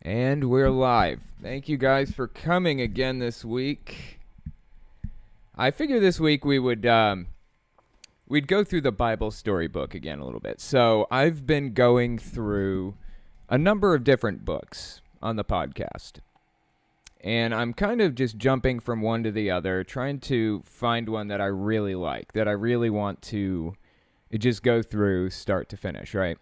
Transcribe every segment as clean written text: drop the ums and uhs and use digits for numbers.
And we're live. Thank you guys for coming again this week. I figured this week we'd go through the Bible storybook again a little bit. So I've been going through a number of different books on the podcast. And I'm kind of just jumping from one to the other, trying to find one that I really like, that I really want to just go through start to finish, right?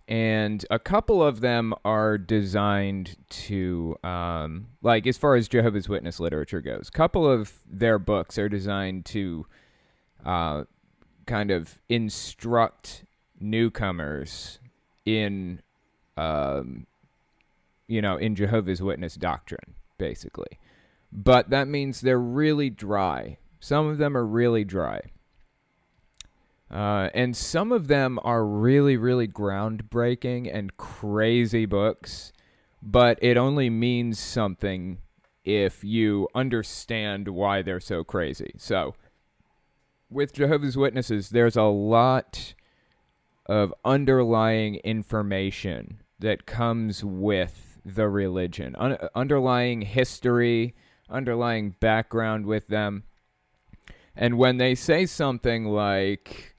And a couple of them are designed to, as far as Jehovah's Witness literature goes, a couple of their books are designed to kind of instruct newcomers in, in Jehovah's Witness doctrine, basically. But that means they're really dry. Some of them are really dry. And some of them are really, really groundbreaking and crazy books, but it only means something if you understand why they're so crazy. So, with Jehovah's Witnesses, there's a lot of underlying information that comes with the religion, underlying history, underlying background with them. And when they say something like,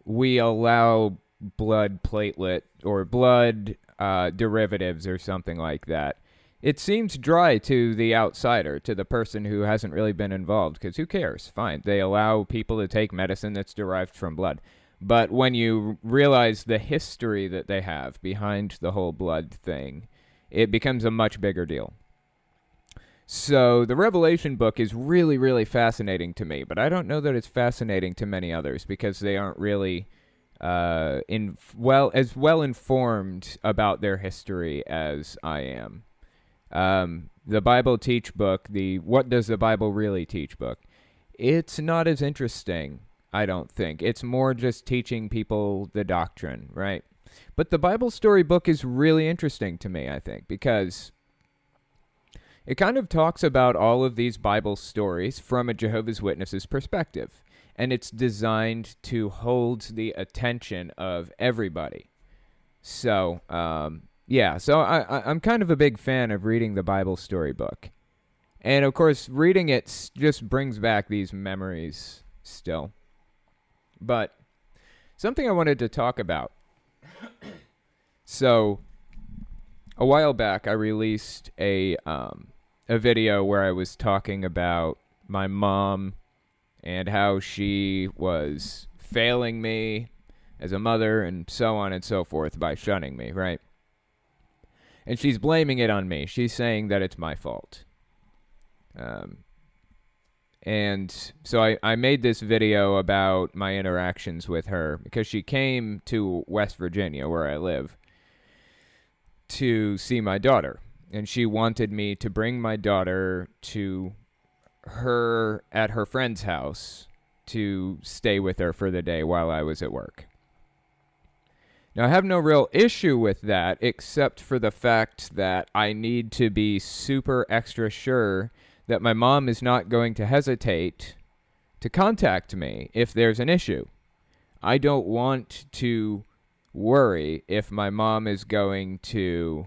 we allow blood platelet or blood derivatives or something like that, it seems dry to the outsider, to the person who hasn't really been involved, because who cares? Fine, they allow people to take medicine that's derived from blood. But when you realize the history that they have behind the whole blood thing, it becomes a much bigger deal. So the Revelation book is really, really fascinating to me, but I don't know that it's fascinating to many others because they aren't really as well informed about their history as I am. The Bible Teach book, the What Does the Bible Really Teach book, it's not as interesting, I don't think. It's more just teaching people the doctrine, right? But the Bible Story book is really interesting to me, I think, because it kind of talks about all of these Bible stories from a Jehovah's Witnesses perspective, and it's designed to hold the attention of everybody. So, so I'm kind of a big fan of reading the Bible story book. And, of course, reading it just brings back these memories still. But something I wanted to talk about. So, a while back, I released a video where I was talking about my mom and how she was failing me as a mother and so on and so forth by shunning me, right? And she's blaming it on me. She's saying that it's my fault. And so I made this video about my interactions with her because she came to West Virginia, where I live, to see my daughter. And she wanted me to bring my daughter to her at her friend's house to stay with her for the day while I was at work. Now, I have no real issue with that, except for the fact that I need to be super extra sure that my mom is not going to hesitate to contact me if there's an issue. I don't want to worry if my mom is going to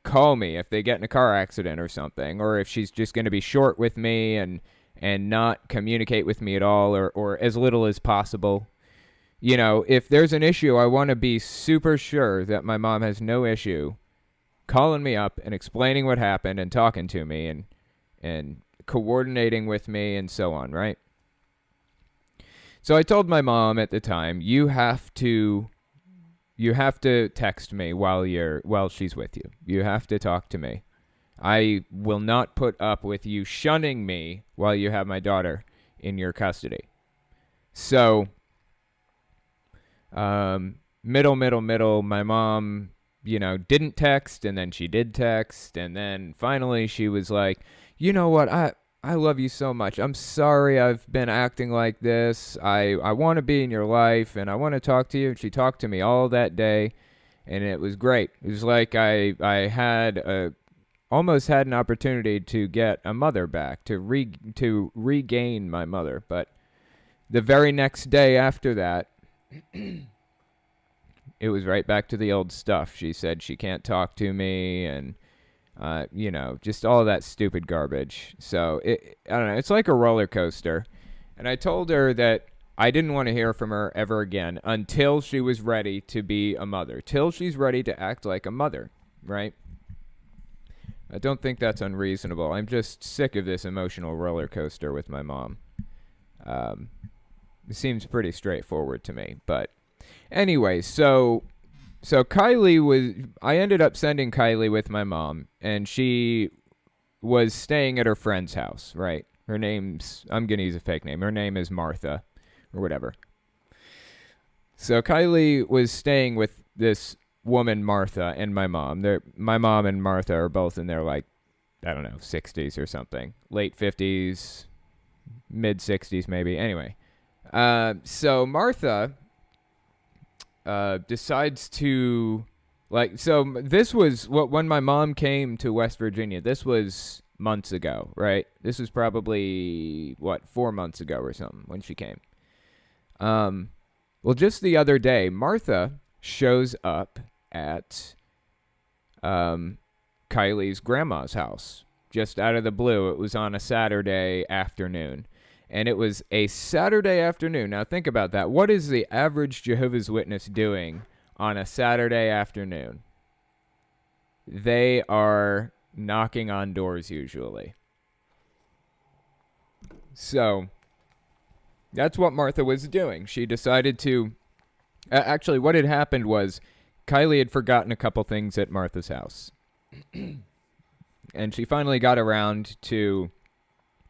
call me if they get in a car accident or something, or if she's just going to be short with me and not communicate with me at all, or as little as possible. You know, if there's an issue, I want to be super sure that my mom has no issue calling me up and explaining what happened and talking to me and coordinating with me and so on, right? So I told my mom at the time, you have to text me while she's with you. You have to talk to me. I will not put up with you shunning me while you have my daughter in your custody. So, middle, my mom, didn't text, and then she did text, and then finally she was like, you know what, I love you so much. I'm sorry I've been acting like this. I want to be in your life, and I want to talk to you. And she talked to me all that day, and it was great. It was like I almost had an opportunity to get a mother back, to regain my mother. But the very next day after that, it was right back to the old stuff. She said she can't talk to me, and just all that stupid garbage. So I don't know. It's like a roller coaster. And I told her that I didn't want to hear from her ever again until she was ready to be a mother, till she's ready to act like a mother, right? I don't think that's unreasonable. I'm just sick of this emotional roller coaster with my mom. It seems pretty straightforward to me. But anyway, so I ended up sending Kylie with my mom, and she was staying at her friend's house, right? I'm going to use a fake name. Her name is Martha, or whatever. So Kylie was staying with this woman, Martha, and my mom. My mom and Martha are both in their, 60s or something. Late 50s, mid 60s maybe. Anyway, so Martha decides to, this was when my mom came to West Virginia. This was months ago, right? This was probably, 4 months ago or something when she came. Well, just the other day, Martha shows up at Kylie's grandma's house, just out of the blue. It was on a Saturday afternoon. And it was a Saturday afternoon. Now think about that. What is the average Jehovah's Witness doing on a Saturday afternoon? They are knocking on doors usually. So that's what Martha was doing. She decided to... actually, what had happened was Kylie had forgotten a couple things at Martha's house. And she finally got around to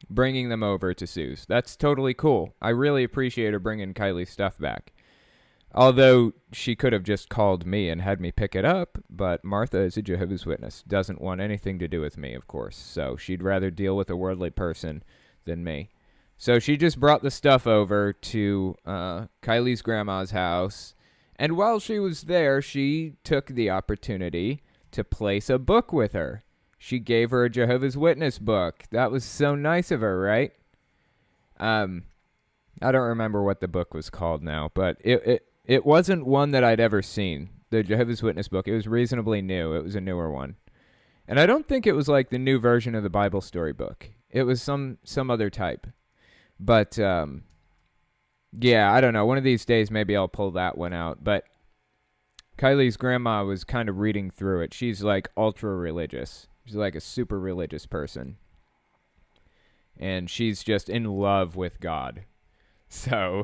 bringing them over to Sue's. That's totally cool. I really appreciate her bringing Kylie's stuff back. Although she could have just called me and had me pick it up, but Martha is a Jehovah's Witness. Doesn't want anything to do with me, of course. So she'd rather deal with a worldly person than me. So she just brought the stuff over to Kylie's grandma's house. And while she was there, she took the opportunity to place a book with her. She gave her a Jehovah's Witness book. That was so nice of her, right? I don't remember what the book was called now, but it wasn't one that I'd ever seen. The Jehovah's Witness book. It was reasonably new. It was a newer one. And I don't think it was like the new version of the Bible story book. It was some other type. But, yeah, I don't know. One of these days, maybe I'll pull that one out. But Kylie's grandma was kind of reading through it. She's like ultra religious. She's like a super religious person. And she's just in love with God. So,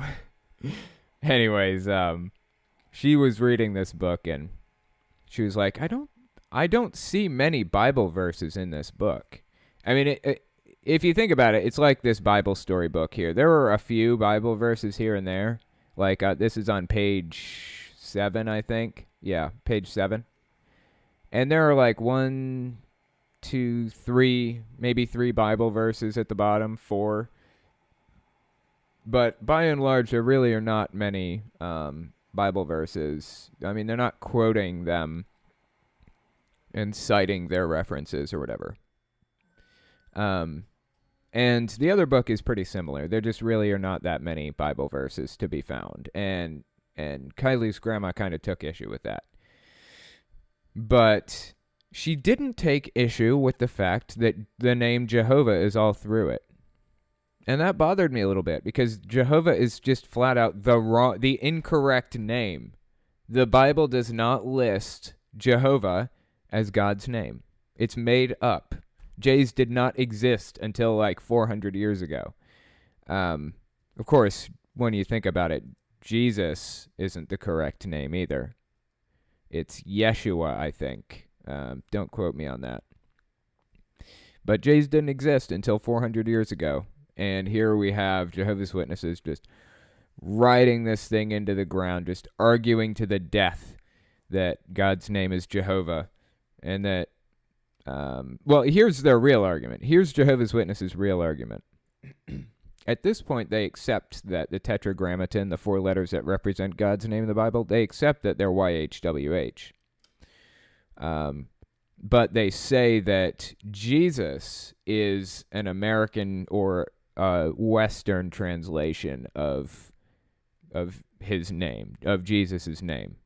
anyways, she was reading this book and she was like, I don't see many Bible verses in this book. I mean, if you think about it, it's like this Bible story book here. There are a few Bible verses here and there. Like, this is on page 7, I think. Yeah, page 7. And there are like 1, 2, 3, maybe 3 Bible verses at the bottom, 4. But by and large, there really are not many Bible verses. I mean, they're not quoting them and citing their references or whatever. And the other book is pretty similar. There just really are not that many Bible verses to be found. And Kylie's grandma kind of took issue with that. But she didn't take issue with the fact that the name Jehovah is all through it. And that bothered me a little bit because Jehovah is just flat out the incorrect name. The Bible does not list Jehovah as God's name. It's made up. J's did not exist until like 400 years ago. Of course, when you think about it, Jesus isn't the correct name either. It's Yeshua, I think. Don't quote me on that. But J's didn't exist until 400 years ago. And here we have Jehovah's Witnesses just riding this thing into the ground, just arguing to the death that God's name is Jehovah. And that, well, here's their real argument. Here's Jehovah's Witnesses' real argument. At this point, they accept that the Tetragrammaton, the 4 letters that represent God's name in the Bible, they accept that they're YHWH. But they say that Jesus is an American or Western translation of his name, of Jesus's name.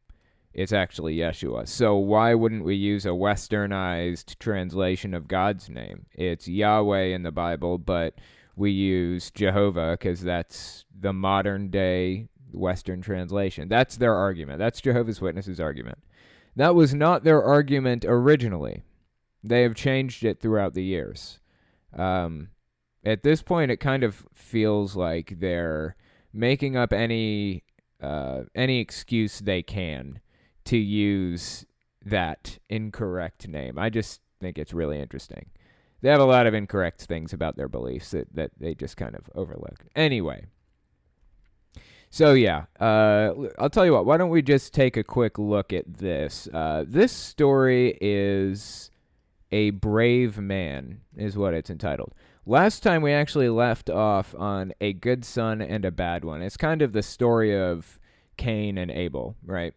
It's actually Yeshua. So why wouldn't we use a westernized translation of God's name? It's Yahweh in the Bible, but we use Jehovah because that's the modern day Western translation. That's their argument. That's Jehovah's Witnesses' argument. That was not their argument originally. They have changed it throughout the years. At this point, it kind of feels like they're making up any excuse they can to use that incorrect name. I just think it's really interesting. They have a lot of incorrect things about their beliefs that they just kind of overlook. Anyway. So yeah, I'll tell you what, why don't we just take a quick look at this. This story is A Brave Man, is what it's entitled. Last time we actually left off on a good son and a bad one. It's kind of the story of Cain and Abel, right?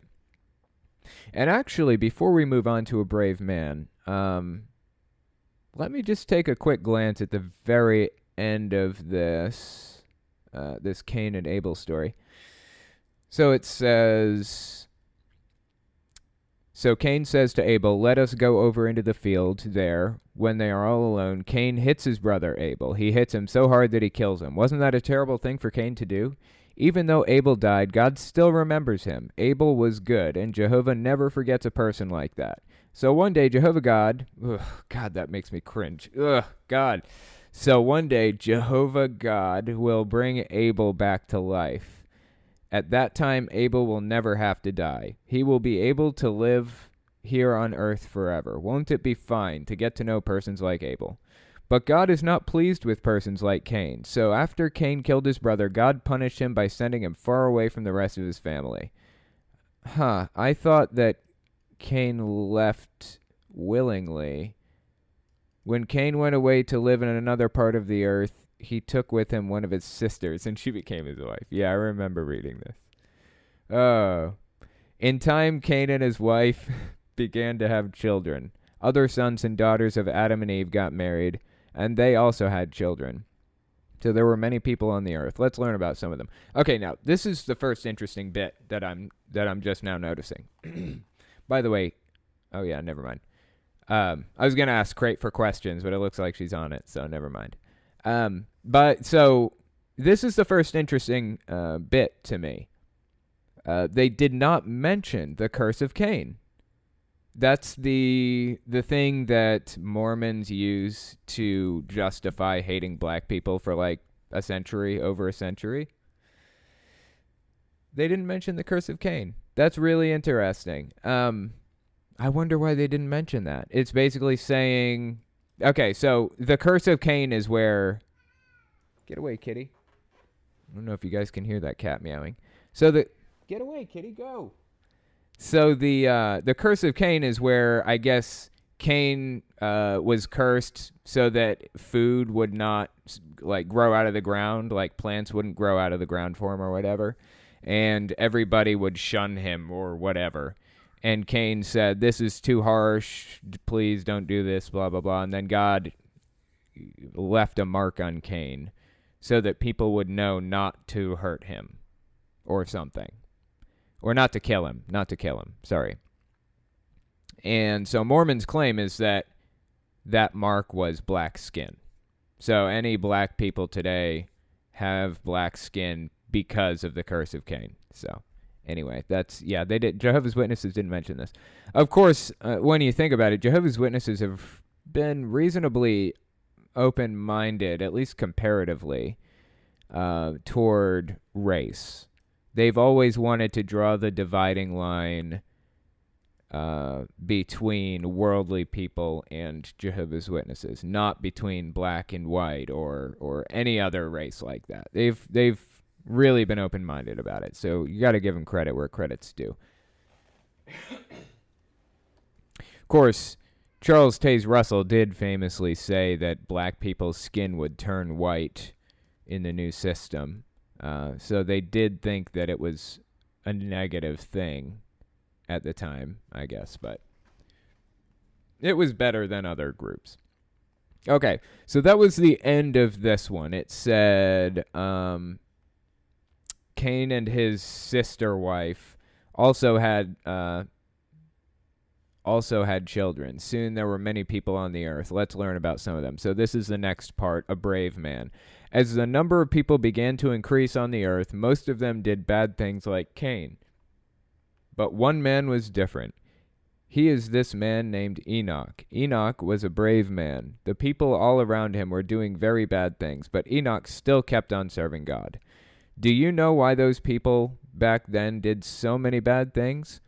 And actually, before we move on to A Brave Man, let me just take a quick glance at the very end of this Cain and Abel story. So it says, so Cain says to Abel, "Let us go over into the field." There, when they are all alone, Cain hits his brother Abel. He hits him so hard that he kills him. Wasn't that a terrible thing for Cain to do? Even though Abel died, God still remembers him. Abel was good, and Jehovah never forgets a person like that. So one day, Jehovah God, God, that makes me cringe. God. So one day, Jehovah God will bring Abel back to life. At that time, Abel will never have to die. He will be able to live here on earth forever. Won't it be fine to get to know persons like Abel? But God is not pleased with persons like Cain. So after Cain killed his brother, God punished him by sending him far away from the rest of his family. I thought that Cain left willingly. When Cain went away to live in another part of the earth, he took with him one of his sisters, and she became his wife. Yeah, I remember reading this. Oh. In time, Cain and his wife began to have children. Other sons and daughters of Adam and Eve got married, and they also had children. So there were many people on the earth. Let's learn about some of them. Okay, now, this is the first interesting bit that I'm just now noticing. By the way, oh yeah, never mind. I was going to ask Crate for questions, but it looks like she's on it, so never mind. But so this is the first interesting bit to me. They did not mention the curse of Cain. That's the thing that Mormons use to justify hating black people for like over a century. They didn't mention the curse of Cain. That's really interesting. I wonder why they didn't mention that. It's basically saying, okay, so the curse of Cain is where, get away, kitty. I don't know if you guys can hear that cat meowing. Get away, kitty, go. So the curse of Cain is where, I guess, Cain was cursed so that food would not like grow out of the ground, like plants wouldn't grow out of the ground for him or whatever, and everybody would shun him or whatever. And Cain said, "This is too harsh. Please don't do this, blah, blah, blah." And then God left a mark on Cain so that people would know not to hurt him or something. Or not to kill him. Sorry. And so Mormons' claim is that that mark was black skin. So any black people today have black skin because of the curse of Cain. So anyway, they did. Jehovah's Witnesses didn't mention this. Of course, when you think about it, Jehovah's Witnesses have been reasonably open-minded, at least comparatively, toward race. They've always wanted to draw the dividing line between worldly people and Jehovah's Witnesses, not between black and white or any other race like that. They've really been open-minded about it, so you got to give them credit where credit's due. Of course, Charles Taze Russell did famously say that black people's skin would turn white in the new system. So they did think that it was a negative thing at the time, I guess, but it was better than other groups. Okay, so that was the end of this one. It said Cain and his sister wife also had children. Soon there were many people on the earth. Let's learn about some of them. So this is the next part, a brave man. As the number of people began to increase on the earth, most of them did bad things like Cain. But one man was different. He is this man named Enoch. Enoch was a brave man. The people all around him were doing very bad things, but Enoch still kept on serving God. Do you know why those people back then did so many bad things?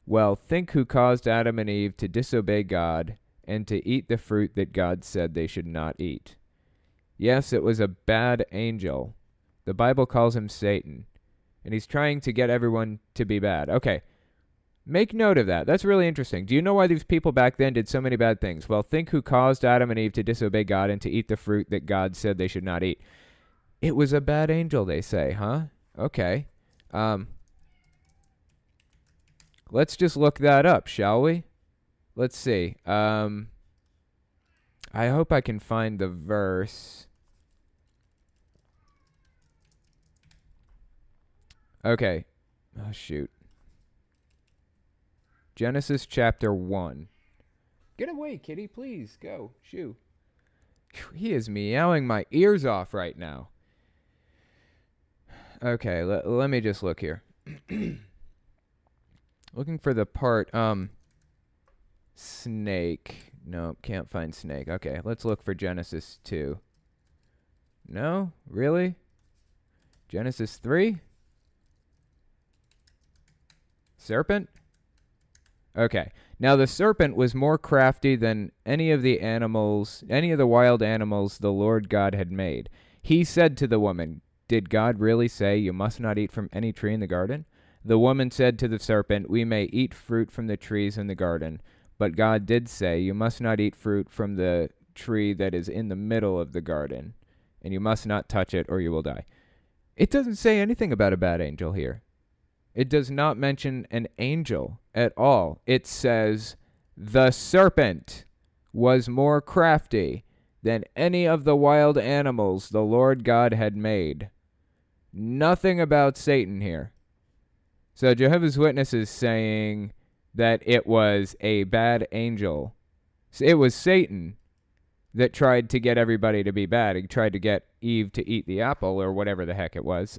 Well, think who caused Adam and Eve to disobey God and to eat the fruit that God said they should not eat. Yes, it was a bad angel. The Bible calls him Satan, and he's trying to get everyone to be bad. Okay, make note of that. That's really interesting. Do you know why these people back then did so many bad things? Well, think who caused Adam and Eve to disobey God and to eat the fruit that God said they should not eat. It was a bad angel, they say, huh? Okay. Let's just look that up, shall we? Let's see. I hope I can find the verse. Okay. Oh, shoot. Genesis chapter 1. Get away, kitty, please. Go. Shoo. He is meowing my ears off right now. Okay, let me just look here. Looking for the part, snake. No, can't find snake. Okay, let's look for Genesis 2. No? Really? Genesis 3? Serpent? Okay. Now the serpent was more crafty than any of the wild animals the Lord God had made. He said to the woman, "Did God really say you must not eat from any tree in the garden?" The woman said to the serpent, "We may eat fruit from the trees in the garden, but God did say, you must not eat fruit from the tree that is in the middle of the garden, and you must not touch it or you will die." It doesn't say anything about a bad angel here. It does not mention an angel at all. It says, the serpent was more crafty than any of the wild animals the Lord God had made. Nothing about Satan here. So Jehovah's Witnesses saying that it was a bad angel. It was Satan that tried to get everybody to be bad. He tried to get Eve to eat the apple or whatever the heck it was.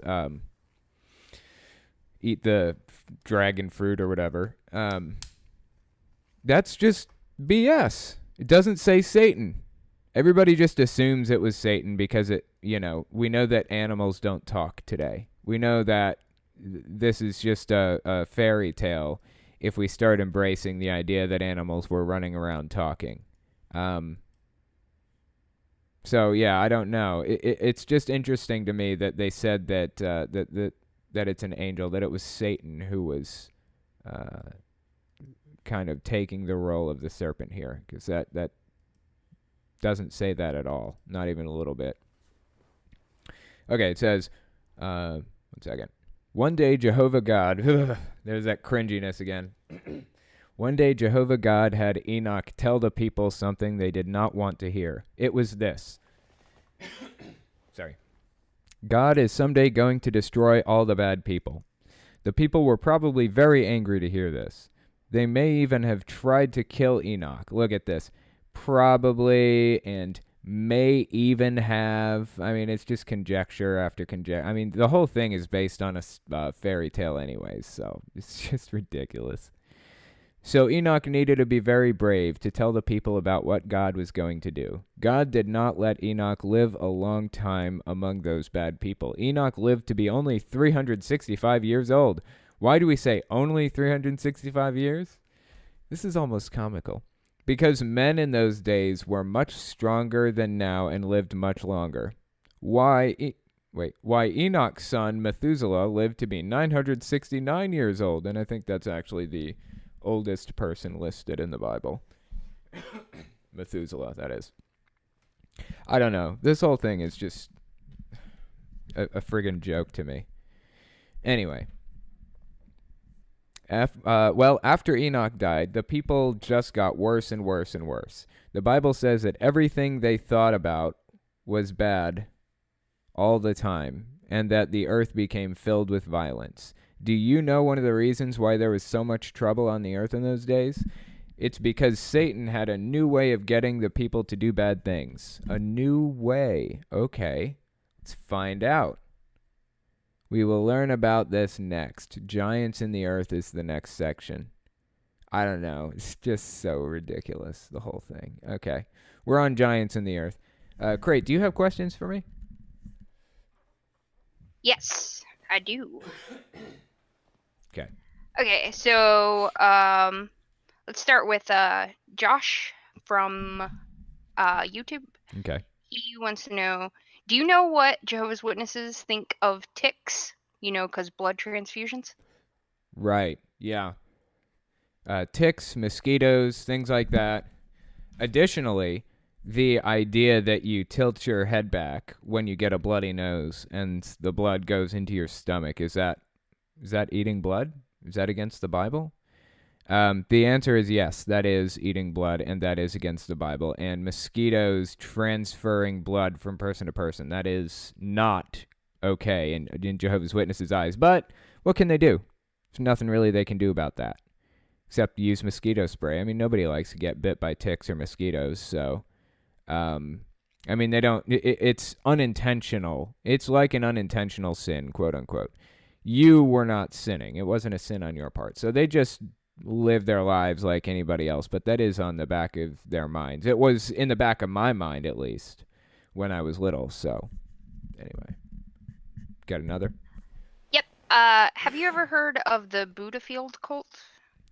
Eat the dragon fruit or whatever. That's just BS. It doesn't say Satan. Everybody just assumes it was Satan because we know that animals don't talk today. We know that this is just a fairy tale if we start embracing the idea that animals were running around talking. So yeah, I don't know. It's just interesting to me that they said that that it's an angel, that it was Satan who was kind of taking the role of the serpent here, because that doesn't say that at all, not even a little bit. Okay, it says, one second. One day Jehovah God, there's that cringiness again. One day Jehovah God had Enoch tell the people something they did not want to hear. It was this. Sorry. God is someday going to destroy all the bad people. The people were probably very angry to hear this. They may even have tried to kill Enoch. Look at this. Probably and may even have. I mean, it's just conjecture after conjecture. I mean, the whole thing is based on a fairy tale anyways, so it's just ridiculous. So Enoch needed to be very brave to tell the people about what God was going to do. God did not let Enoch live a long time among those bad people. Enoch lived to be only 365 years old. Why do we say only 365 years? This is almost comical. Because men in those days were much stronger than now and lived much longer. Why Enoch's son Methuselah lived to be 969 years old, and I think that's actually the oldest person listed in the Bible. Methuselah, that is. I don't know. This whole thing is just a friggin' joke to me. Anyway. After Enoch died, the people just got worse and worse and worse. The Bible says that everything they thought about was bad all the time, and that the earth became filled with violence. Do you know one of the reasons why there was so much trouble on the earth in those days? It's because Satan had a new way of getting the people to do bad things. A new way. Okay, let's find out. We will learn about this next. Giants in the earth is the next section. I don't know. It's just so ridiculous, the whole thing. Okay, we're on giants in the earth. Crate, do you have questions for me? Yes, I do. Okay. Okay, so let's start with Josh from YouTube. Okay. He wants to know, do you know what Jehovah's Witnesses think of ticks? You know, because blood transfusions? Right. Yeah. Ticks, mosquitoes, things like that. Additionally, the idea that you tilt your head back when you get a bloody nose and the blood goes into your stomach, is that eating blood? Is that against the Bible? The answer is yes, that is eating blood, and that is against the Bible. And mosquitoes transferring blood from person to person, that is not okay in Jehovah's Witnesses' eyes. But what can they do? There's nothing really they can do about that, except use mosquito spray. I mean, nobody likes to get bit by ticks or mosquitoes, so I mean, they don't. It's unintentional. It's like an unintentional sin, quote unquote. You were not sinning. It wasn't a sin on your part. So they just live their lives like anybody else, but that is on the back of their minds. It was in the back of my mind, at least, when I was little. So, anyway, got another? Yep. Have you ever heard of the Buddha Field cult?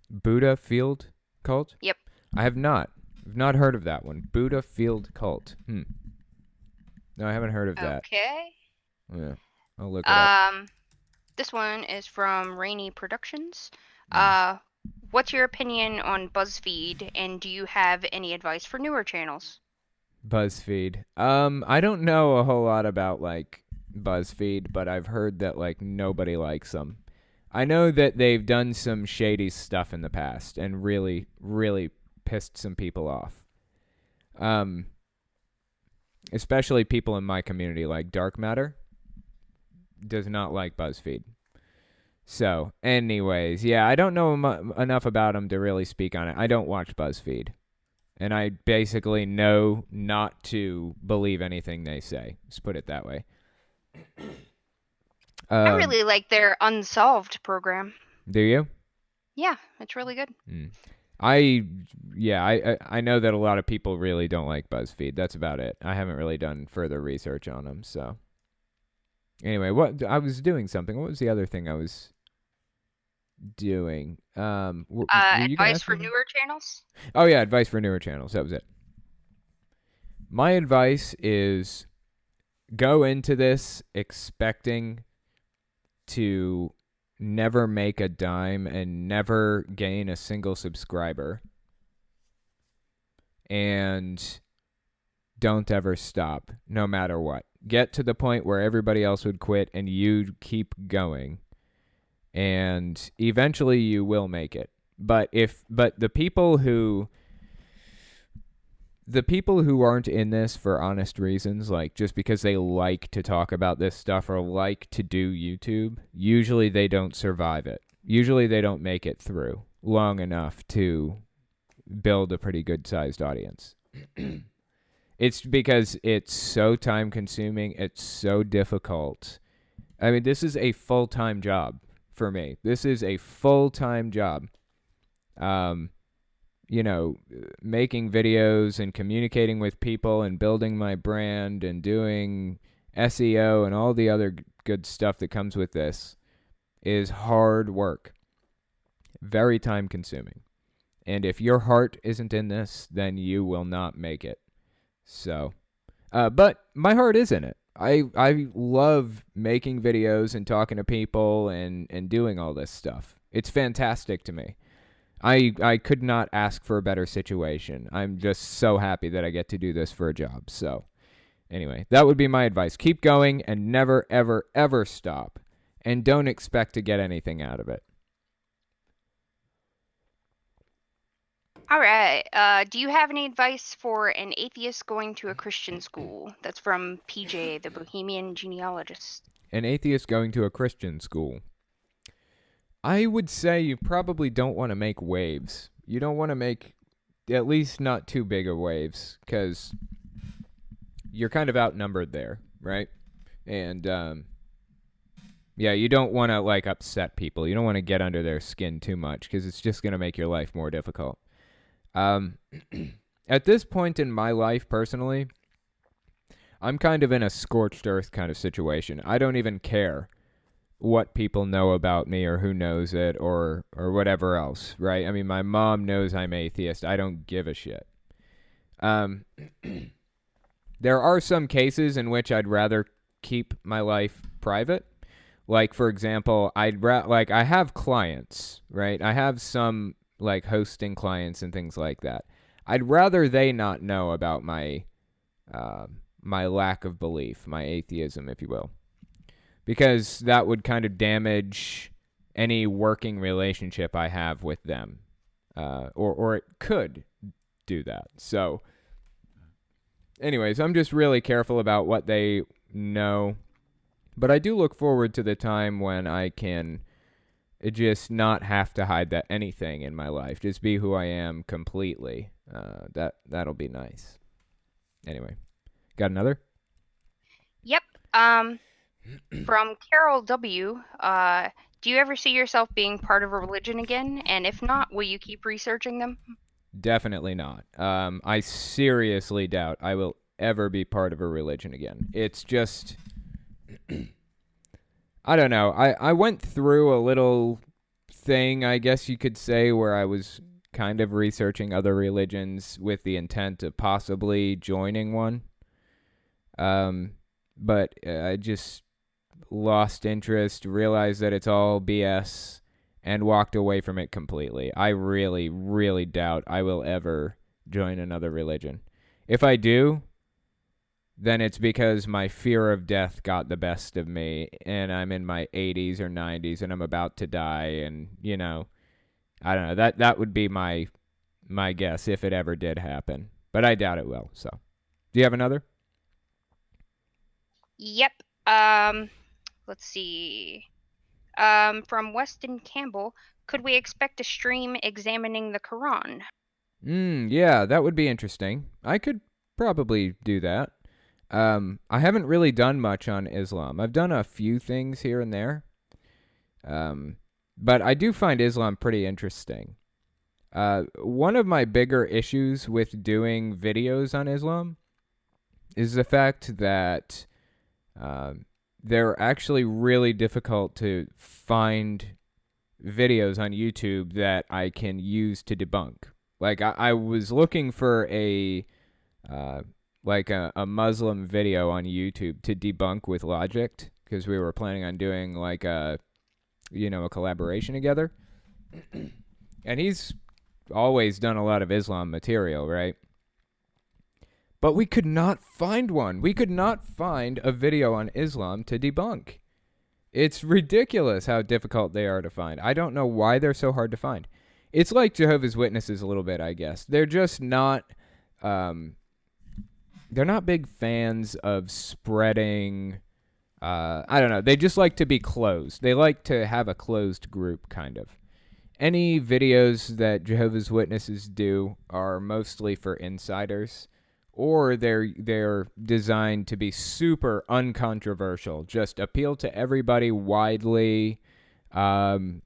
Buddha Field Cult? Yep. I have not. I've not heard of that one. Buddha Field Cult. No, I haven't heard of that. Okay. Yeah, I'll look it up. This one is from Rainy Productions. What's your opinion on BuzzFeed, and do you have any advice for newer channels? BuzzFeed. I don't know a whole lot about like BuzzFeed, but I've heard that like nobody likes them. I know that they've done some shady stuff in the past and really, really pissed some people off. Especially people in my community, like Dark Matter does not like BuzzFeed. So, anyways, yeah, I don't know enough about them to really speak on it. I don't watch BuzzFeed. And I basically know not to believe anything they say. Let's put it that way. I really like their Unsolved program. Do you? Yeah, it's really good. I know that a lot of people really don't like BuzzFeed. That's about it. I haven't really done further research on them, so. Anyway, I was doing something. What was the other thing I was doing? Advice for newer channels? Oh, yeah, advice for newer channels. That was it. My advice is go into this expecting to never make a dime and never gain a single subscriber. And don't ever stop, no matter what. Get to the point where everybody else would quit and you keep going. And eventually you will make it. But the people who aren't in this for honest reasons, like just because they like to talk about this stuff or like to do YouTube, usually they don't survive it. Usually they don't make it through long enough to build a pretty good sized audience. It's because it's so time consuming. It's so difficult. I mean, this is a full-time job for me. This is a full-time job. Making videos and communicating with people and building my brand and doing SEO and all the other good stuff that comes with this is hard work. Very time consuming. And if your heart isn't in this, then you will not make it. So, but my heart is in it. I love making videos and talking to people and doing all this stuff. It's fantastic to me. I could not ask for a better situation. I'm just so happy that I get to do this for a job. So, anyway, that would be my advice. Keep going and never, ever, ever stop. And don't expect to get anything out of it. All right. Do you have any advice for an atheist going to a Christian school? That's from PJ, the Bohemian Genealogist. An atheist going to a Christian school. I would say you probably don't want to make waves. You don't want to make, at least not too big of waves, because you're kind of outnumbered there, right? And yeah, you don't want to like upset people. You don't want to get under their skin too much, because it's just going to make your life more difficult. At this point in my life, personally, I'm kind of in a scorched earth kind of situation. I don't even care what people know about me or who knows it or whatever else, right? I mean, my mom knows I'm atheist. I don't give a shit. There are some cases in which I'd rather keep my life private. Like, for example, I have clients, right? I have some like hosting clients and things like that. I'd rather they not know about my my lack of belief, my atheism, if you will, because that would kind of damage any working relationship I have with them, or it could do that. So, anyways, I'm just really careful about what they know, but I do look forward to the time when I can just not have to hide that anything in my life, just be who I am completely. That'll be nice. Anyway, got another? Yep. From Carol W. Do you ever see yourself being part of a religion again? And if not, will you keep researching them? Definitely not. I seriously doubt I will ever be part of a religion again. It's just, I don't know. I went through a little thing, I guess you could say, where I was kind of researching other religions with the intent of possibly joining one. But I just lost interest, realized that it's all BS, and walked away from it completely. I really, really doubt I will ever join another religion. If I do, then it's because my fear of death got the best of me, and I'm in my 80s or 90s, and I'm about to die, and, you know, I don't know. That would be my guess if it ever did happen. But I doubt it will, so. Do you have another? Yep. Let's see. From Weston Campbell, could we expect a stream examining the Quran? Yeah, that would be interesting. I could probably do that. I haven't really done much on Islam. I've done a few things here and there. But I do find Islam pretty interesting. One of my bigger issues with doing videos on Islam is the fact that they're actually really difficult to find videos on YouTube that I can use to debunk. Like, I was looking for a Muslim video on YouTube to debunk with Logic, because we were planning on doing like a collaboration together. And he's always done a lot of Islam material, right? But we could not find one. We could not find a video on Islam to debunk. It's ridiculous how difficult they are to find. I don't know why they're so hard to find. It's like Jehovah's Witnesses a little bit, I guess. They're just not they're not big fans of spreading I don't know. They just like to be closed. They like to have a closed group, kind of. Any videos that Jehovah's Witnesses do are mostly for insiders, or they're designed to be super uncontroversial, just appeal to everybody widely, so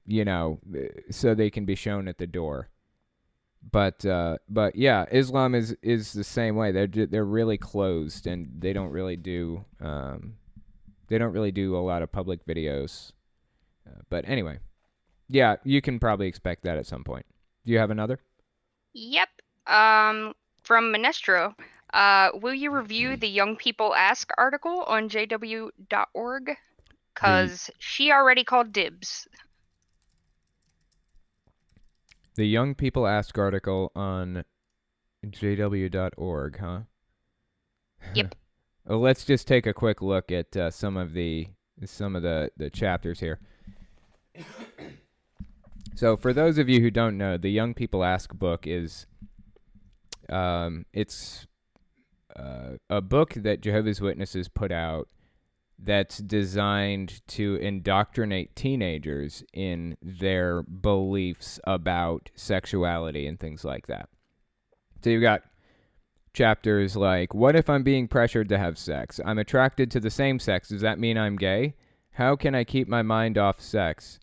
they can be shown at the door. But yeah, Islam is the same way. They're really closed, and they don't really do a lot of public videos. But anyway, yeah, you can probably expect that at some point. Do you have another? Yep. From Menestro, will you review the Young People Ask article on jw.org? Because she already called dibs. The Young People Ask article on jw.org, huh? Yep. Well, let's just take a quick look at some of the chapters here. So, for those of you who don't know, the Young People Ask book is it's a book that Jehovah's Witnesses put out that's designed to indoctrinate teenagers in their beliefs about sexuality and things like that. So you've got chapters like, what if I'm being pressured to have sex? I'm attracted to the same sex. Does that mean I'm gay? How can I keep my mind off sex?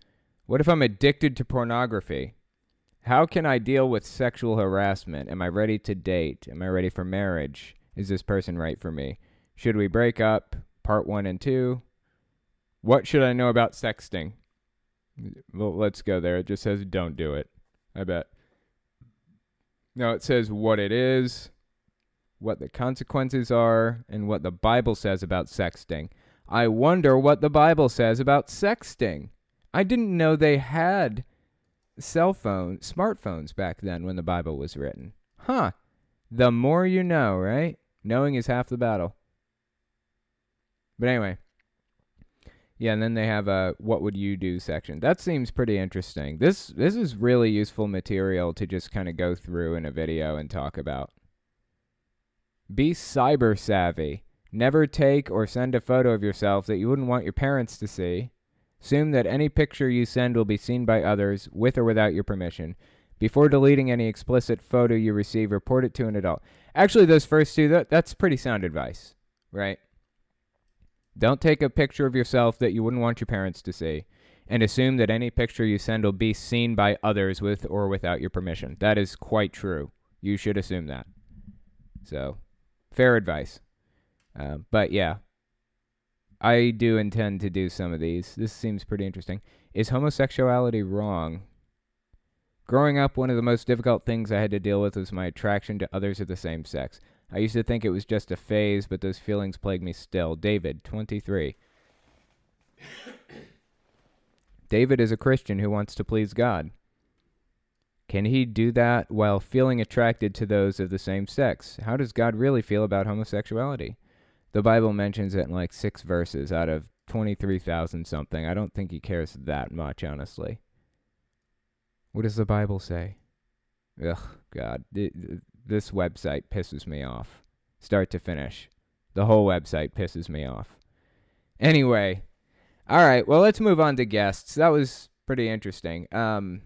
What if I'm addicted to pornography? How can I deal with sexual harassment? Am I ready to date? Am I ready for marriage? Is this person right for me? Should we break up? Part 1 and 2. What should I know about sexting? Well, let's go there. It just says don't do it, I bet. No, it says what it is, what the consequences are, and what the Bible says about sexting. I wonder what the Bible says about sexting. I didn't know they had smartphones back then when the Bible was written. Huh. The more you know, right? Knowing is half the battle. But anyway. Yeah, and then they have a what would you do section. That seems pretty interesting. This is really useful material to just kind of go through in a video and talk about. Be cyber savvy. Never take or send a photo of yourself that you wouldn't want your parents to see. Assume that any picture you send will be seen by others, with or without your permission. Before deleting any explicit photo you receive, report it to an adult. Actually, those first two, that's pretty sound advice, right? Don't take a picture of yourself that you wouldn't want your parents to see, and assume that any picture you send will be seen by others with or without your permission. That is quite true. You should assume that. So, fair advice. But yeah, I do intend to do some of these. This seems pretty interesting. Is homosexuality wrong? Growing up, one of the most difficult things I had to deal with was my attraction to others of the same sex. I used to think it was just a phase, but those feelings plague me still. David, 23. David is a Christian who wants to please God. Can he do that while feeling attracted to those of the same sex? How does God really feel about homosexuality? The Bible mentions it in like 6 verses out of 23,000 something. I don't think he cares that much, honestly. What does the Bible say? Ugh, God. This website pisses me off. Start to finish. The whole website pisses me off. Anyway. All right, well, let's move on to guests. That was pretty interesting. So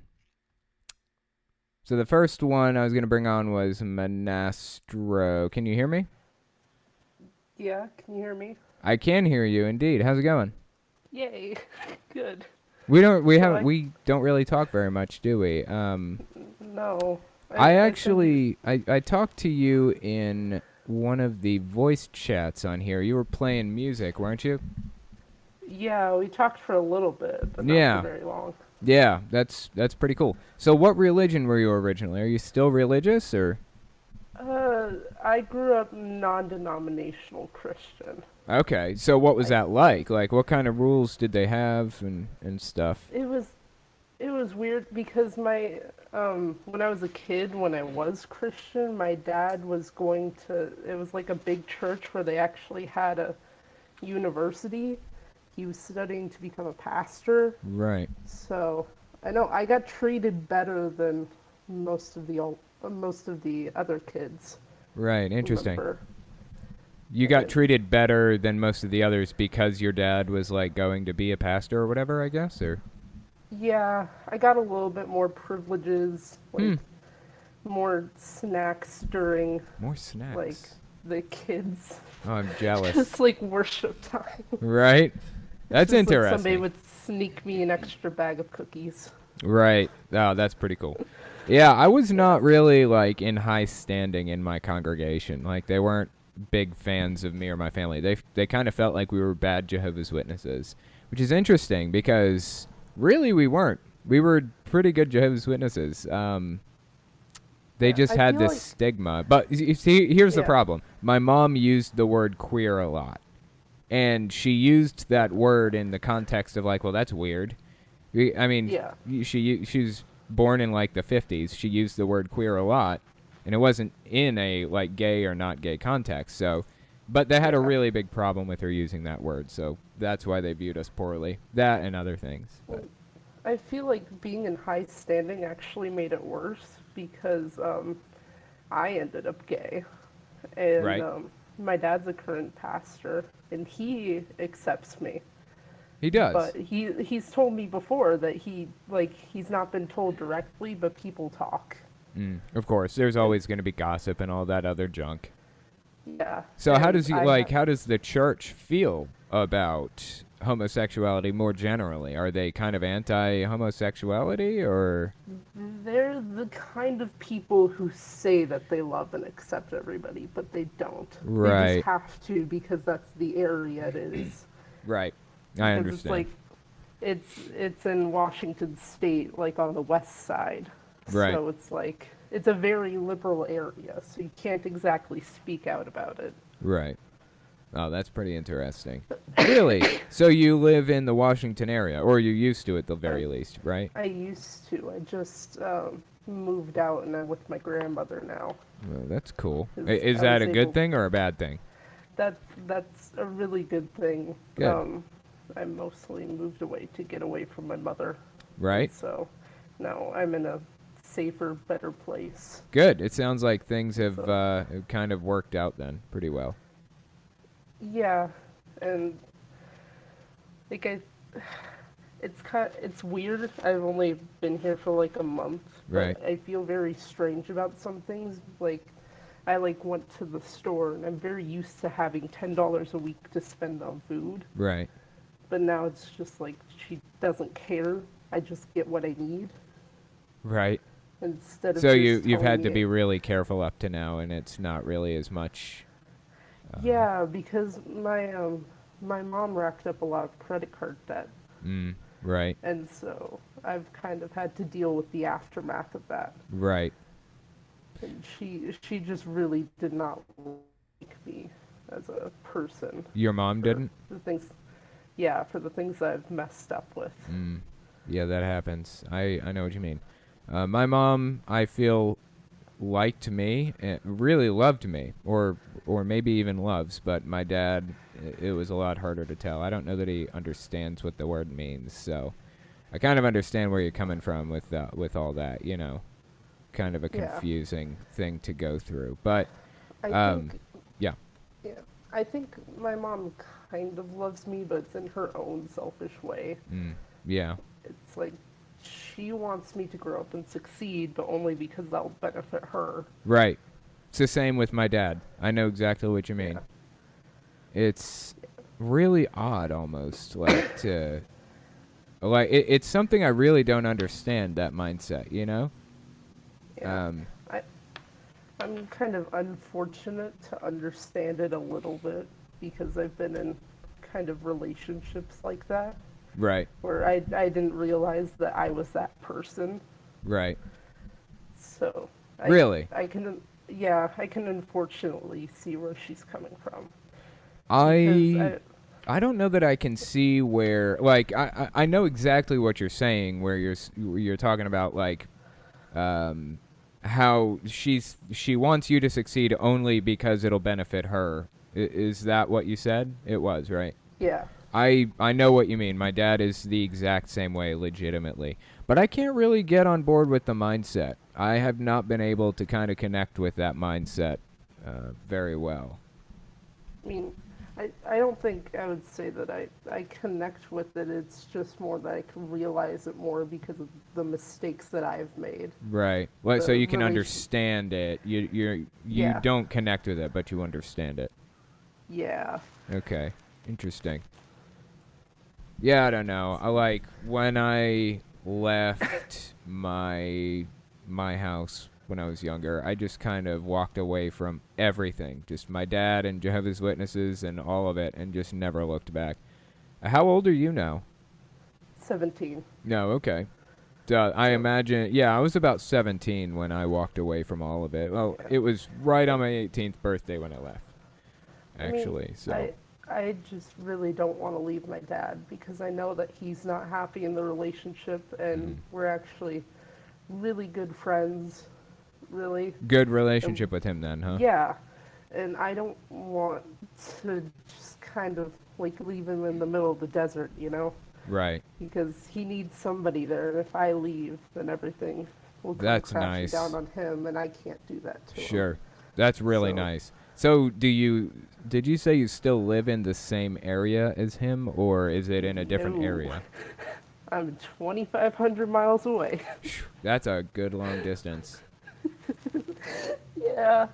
the first one I was going to bring on was Monastro. Can you hear me? Yeah, can you hear me? I can hear you, indeed. How's it going? Yay. Good. We don't really talk very much, do we? No. I talked to you in one of the voice chats on here. You were playing music, weren't you? Yeah, we talked for a little bit, but not for very long. Yeah, that's pretty cool. So what religion were you originally? Are you still religious, or? I grew up non-denominational Christian. Okay, so what was that like? Like, what kind of rules did they have and stuff? It was weird because my when I was a kid, when I was Christian, my dad was going to, it was like a big church where they actually had a university. He was studying to become a pastor. Right. So I know I got treated better than most of the other kids. Right, interesting. Remember. You got treated better than most of the others because your dad was like going to be a pastor or whatever, I guess, or? Yeah, I got a little bit more privileges, like more snacks during like the kids. Oh, I'm jealous. Just like worship time. Right? That's just interesting. Like somebody would sneak me an extra bag of cookies. Right. Oh, that's pretty cool. Yeah, I was not really like in high standing in my congregation. Like they weren't big fans of me or my family. They kind of felt like we were bad Jehovah's Witnesses, which is interesting because really we weren't. We were pretty good Jehovah's Witnesses. They just had this stigma. But you see, here's the problem. My mom used the word queer a lot. And she used that word in the context of like, well, that's weird. I mean, she's born in like the 50s. She used the word queer a lot. And it wasn't in a like gay or not gay context. So, but they had a really big problem with her using that word. So that's why they viewed us poorly. That and other things. But. I feel like being in high standing actually made it worse because I ended up gay. And my dad's a current pastor, and he accepts me. He does. But he's told me before that he's not been told directly, but people talk. Of course, there's always going to be gossip and all that other junk. Yeah. So how and does I how does the church feel about homosexuality more generally? Are they kind of anti-homosexuality, or? They're the kind of people who say that they love and accept everybody, but they don't. They Right. just have to because that's the area it is. Right. I Because understand. it's in Washington State, like on the west side. Right. So it's a very liberal area, so you can't exactly speak out about it. Right. Oh, that's pretty interesting. Really? So you live in the Washington area, or you used to at the very least, right? I used to. I just moved out and I'm with my grandmother now. Well, that's cool. Is- Is I that was a good able- thing or a bad thing? That's a really good thing. Good. I mostly moved away to get away from my mother. Right? So now I'm in a safer, better place. Good. It sounds like things have So- kind of worked out then pretty well. Yeah, and like it's weird. I've only been here for like a month. But Right. I feel very strange about some things. Like I went to the store and I'm very used to having $10 a week to spend on food. Right. But now it's just like she doesn't care. I just get what I need Right. instead of So just you've telling had to me- be really careful up to now, and it's not really as much. Yeah, because my mom racked up a lot of credit card debt. Right. And so I've kind of had to deal with the aftermath of that. Right. And she just really did not like me as a person. Your mom didn't? For the things I've messed up with. Yeah, that happens. I know what you mean. My mom, I feel, liked me, really loved me, or maybe even loves, but my dad, it was a lot harder to tell. I don't know that he understands what the word means, so I kind of understand where you're coming from with all that, you know. Kind of a Yeah. confusing thing to go through. But, I think, yeah. yeah, I think my mom kind of loves me, but it's in her own selfish way. Yeah. It's like she wants me to grow up and succeed, but only because that'll benefit her. Right. It's the same with my dad. I know exactly what you mean. Yeah. It's really odd almost, it's something I really don't understand, that mindset, you know? Yeah. I'm kind of unfortunate to understand it a little bit because I've been in kind of relationships like that Right. where I didn't realize that I was that person. Right. So Really? I can unfortunately see where she's coming from. I Because don't know that I can see where, like, I know exactly what you're saying, where you're talking about, like, how she wants you to succeed only because it'll benefit her. Is that what you said? It was, right? yeah. I know what you mean. My dad is the exact same way, legitimately. But I can't really get on board with the mindset. I have not been able to kind of connect with that mindset very well. I mean, I don't think I would say that I connect with it. It's just more that I can realize it more because of the mistakes that I've made. Right. Well, so The you can relation- understand it. You Yeah. don't connect with it, but you understand it. Yeah. Okay. Interesting. Yeah, I don't know. When I left my house when I was younger, I just kind of walked away from everything. Just my dad and Jehovah's Witnesses and all of it, and just never looked back. How old are you now? 17. No, okay. I imagine, I was about 17 when I walked away from all of it. Well, Yeah. it was right on my 18th birthday when I left, I mean, actually. I just really don't want to leave my dad because I know that he's not happy in the relationship and we're actually really good friends, really. Good relationship with him then, huh? Yeah. And I don't want to just kind of like leave him in the middle of the desert, you know? Right. Because he needs somebody there, and if I leave, then everything will come That's crashing nice. down on him, and I can't do that to him. Sure. That's really So- nice. So did you say you still live in the same area as him, or is it in a different No. area? I'm 2,500 miles away. That's a good long distance. Yeah.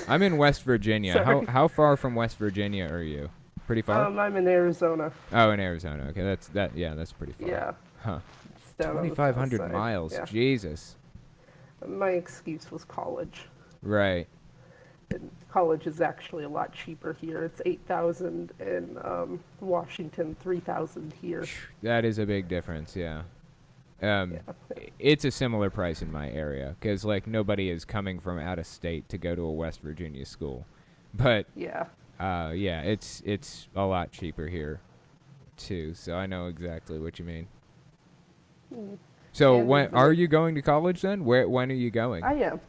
I'm in West Virginia. Sorry. How far from West Virginia are you? Pretty far? I'm in Arizona. Oh, in Arizona. Okay, that's pretty far. Yeah. Huh. It's down on the south 2,500 side. miles. Yeah. Jesus. My excuse was college. Right. And college is actually a lot cheaper here. It's 8,000 in Washington, 3,000 here. That is a big difference, yeah. Yeah. It's a similar price in my area because like nobody is coming from out of state to go to a West Virginia school, but Yeah. yeah, it's a lot cheaper here, too. So I know exactly what you mean. So And when it's are like- you going to college then? When are you going? I am.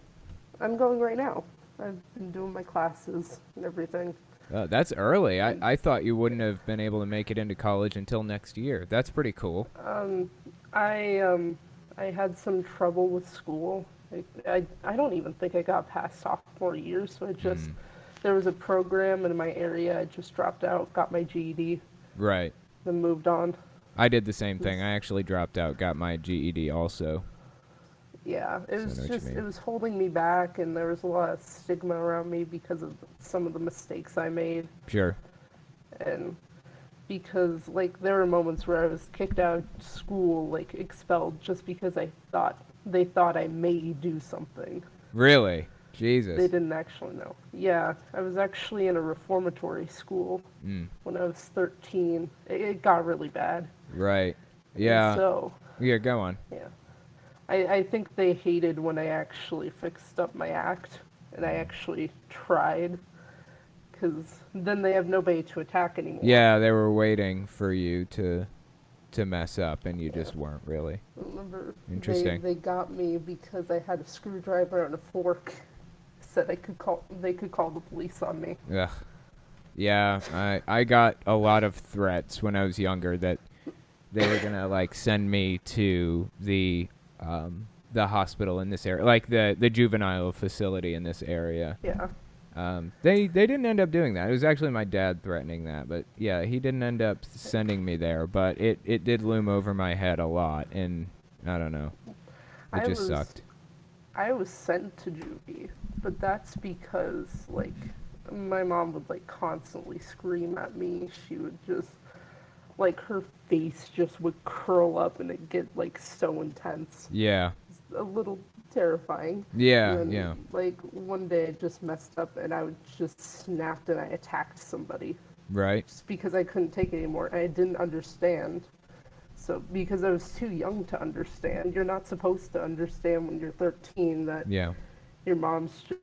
I'm going right now. I've been doing my classes and everything. That's early. I thought you wouldn't have been able to make it into college until next year. That's pretty cool. I had some trouble with school. I don't even think I got past sophomore year, so I just there was a program in my area. I just dropped out, got my GED, Right. then moved on. I did the same thing. I actually dropped out, got my GED also. Yeah, it So I was know what you just mean. it was holding me back, and there was a lot of stigma around me because of some of the mistakes I made, Sure. and because like there were moments where I was kicked out of school, like expelled, just because they thought I may do something. Really? Jesus. They didn't actually know. Yeah, I was actually in a reformatory school Mm. when I was 13. It got really bad. Right. And Yeah. So, Yeah, go on. yeah. I think they hated when I actually fixed up my act and I actually tried, because then they have nobody to attack anymore. Yeah, they were waiting for you to mess up, and you just weren't really. Remember, Interesting. they got me because I had a screwdriver and a fork. Said they could call the police on me. Ugh. Yeah, I got a lot of threats when I was younger that they were gonna like send me to the hospital in this area, like the juvenile facility in this area. Yeah. They didn't end up doing that. It was actually my dad threatening that, but yeah, he didn't end up sending me there. But it did loom over my head a lot, and I don't know, it just sucked. I was sent to juvie, but that's because like my mom would like constantly scream at me. She would just like her face just would curl up and it'd get like so intense. Yeah, It's a little terrifying. yeah, And then, yeah. Like one day I just messed up and I would just snapped and I attacked somebody Right. just because I couldn't take it anymore. I didn't understand. So because I was too young to understand. You're not supposed to understand when you're 13 that Yeah. your mom's just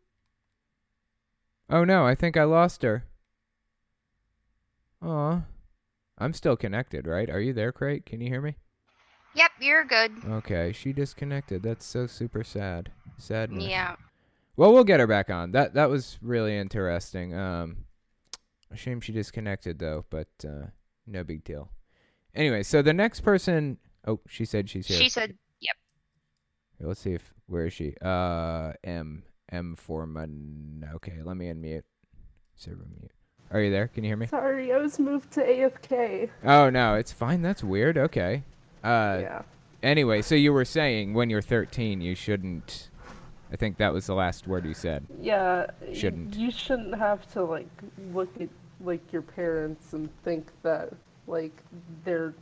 Oh no, I think I lost her. Aw. I'm still connected, right? Are you there, Crate? Can you hear me? Yep, you're good. Okay, she disconnected. That's so super sad. Sadness. Yeah. Well, we'll get her back on. That was really interesting. A shame she disconnected though, but no big deal. Anyway, so the next person. Oh, she said she's here. She said, yep. Here, let's see if where is she? M for Okay, let me unmute. Server mute. Are you there? Can you hear me? sorry, I was moved to AFK. Oh no, it's fine. That's weird. Okay. Yeah. Anyway, so you were saying when you're 13, you shouldn't. I think that was the last word you said. Yeah. Shouldn't. You shouldn't have to like look at like your parents and think that like they're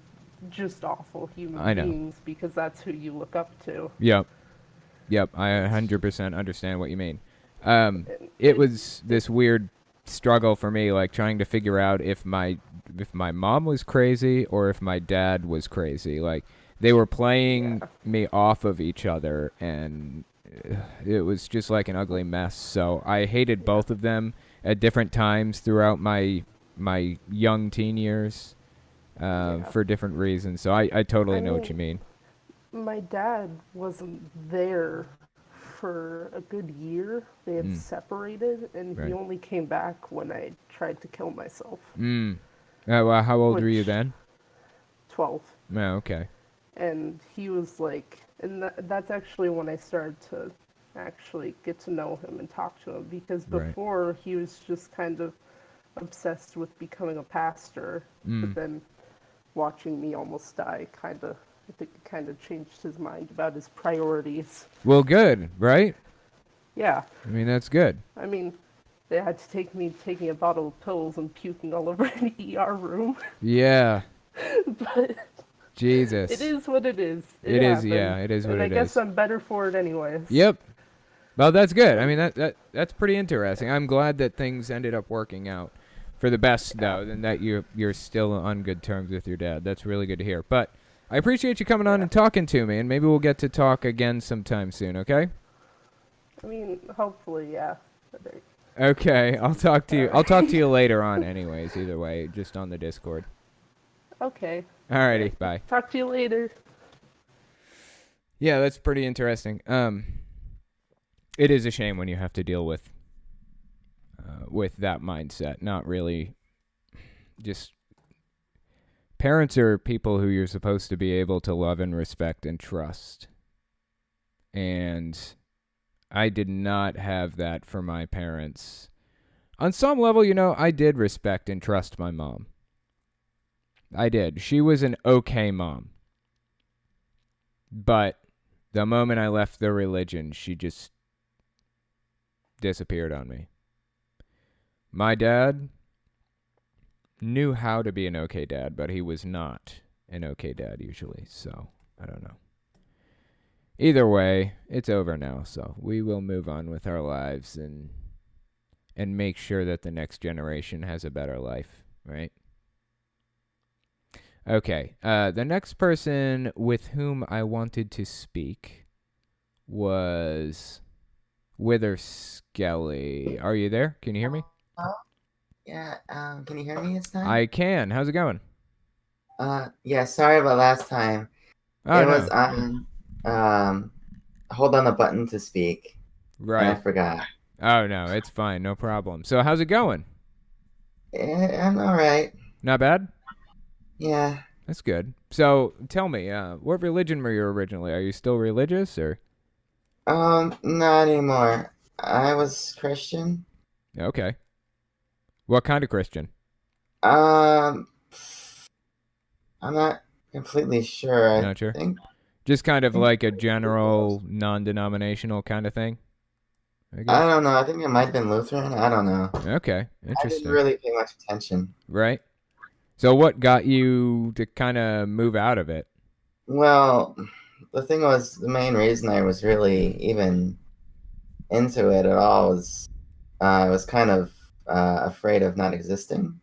just awful human I know. beings because that's who you look up to. Yep. Yep. I 100% understand what you mean. It was this weird struggle for me, like trying to figure out if my mom was crazy or if my dad was crazy. Like they were playing me off of each other, and it was just like an ugly mess. So I hated both of them at different times throughout my young teen years for different reasons. So I totally know what you mean. My dad wasn't there for a good year. They had separated, and Right. he only came back when I tried to kill myself. Well, how old were you Which- then? 12. Oh, okay. And he was like, and that's actually when I started to actually get to know him and talk to him, because Right. before he was just kind of obsessed with becoming a pastor, but then watching me almost die I think it kind of changed his mind about his priorities. Well, good, right? Yeah, I mean, that's good. I mean, they had to take me taking a bottle of pills and puking all over an ER room, Yeah. but it Jesus. is what it is. It It is, happened, yeah, it is what and I it guess is. I'm better for it anyways. Yep. Well, that's good. I mean, that's pretty interesting. I'm glad that things ended up working out for the best, though, and that you're still on good terms with your dad. That's really good to hear. But I appreciate you coming on Yeah. and talking to me, and maybe we'll get to talk again sometime soon. Okay? I mean, hopefully, yeah. Okay. I'll talk to you. I'll talk to you later on, anyways. Either way, just on the Discord. Okay. Alrighty. Bye. Talk to you later. Yeah, that's pretty interesting. It is a shame when you have to deal with that mindset. Not really. Just parents are people who you're supposed to be able to love and respect and trust. And I did not have that for my parents. On some level, I did respect and trust my mom. I did. She was an okay mom. But the moment I left the religion, she just disappeared on me. My dad knew how to be an okay dad, but he was not an okay dad usually, so I don't know. Either way, it's over now, so we will move on with our lives and make sure that the next generation has a better life, right? Okay, the next person with whom I wanted to speak was Wither Skelly. Are you there? Can you hear me? Yeah, can you hear me this time? I can. How's it going? Yeah, sorry about last time. Oh, It no. was hold on the button to speak. And I Right. forgot. Oh, no, it's fine. No problem. So how's it going? I'm alright. Not bad? Yeah. That's good. So tell me, what religion were you originally? Are you still religious or? Not anymore. I was Christian. Okay. What kind of Christian? Um, I'm not completely sure. I Not sure. think Just kind of like a general non-denominational kind of thing, I I guess. don't know. I think it might have been Lutheran. I don't know. Okay, I didn't interesting. really pay much attention. Right. So what got you to kind of move out of it? Well, the thing was, the main reason I was really even into it at all was I was kind of afraid of not existing.